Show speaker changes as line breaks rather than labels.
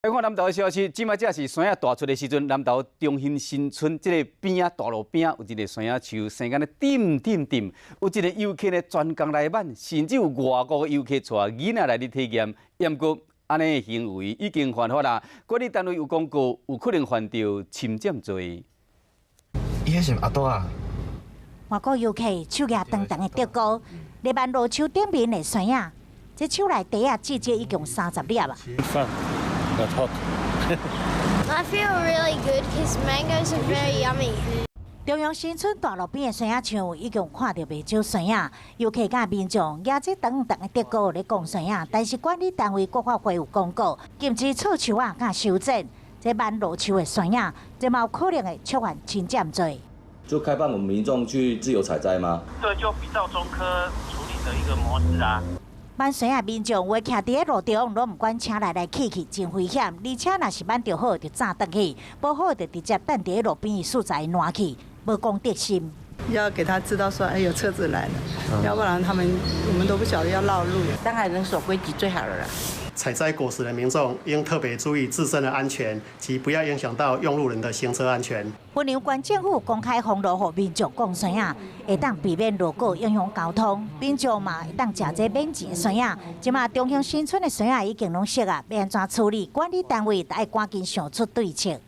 来看南投的消息，即摆正是山野大出的时阵，南投中兴新村这个边啊大路边有一个山野树，生干咧点，有一个游客呢专工来满，甚至有外国的游客带囡仔来咧体验。不过，安尼的行为已经犯法啦，管理单位有公告，有可能犯着侵占罪。
伊迄是阿多啊？
外国游客手举长长的竹篙，咧万路树顶面的山野，这树内底啊，至少已经有30粒啊。
I feel really good because mangoes are very yummy.
中央新村大路边的山野树已经看到袂少山野，游客甲民众举这长长的竹篙咧逛山野，但是管理单位国发会有公告，禁止刺树啊甲修剪。这万路树的山野，这嘛有可能会触犯侵占罪。
就开放我们民众去自由采摘吗？
这就比照中科处理的一个模式啊。
万山野民众话徛伫咧路中，拢毋管车来去，真危险。而且若是挽着好，就早倒去；不好，就直接等伫咧路边的树材烂去，无公德心。
要给他知道说，哎，有车子来了，要不然我们都不晓得要绕路。
当然能守规矩最好了啦。
采摘果实的民众应特别注意自身的安全，及不要影响到用路人的行车安全。
云林县政府公开封路，予民众逛山野，会当避免路过影响交通。民众嘛会当食这免钱的山野。即马中兴新村的山野已经拢设啊，要安怎处理？管理单位得爱赶紧想出对策。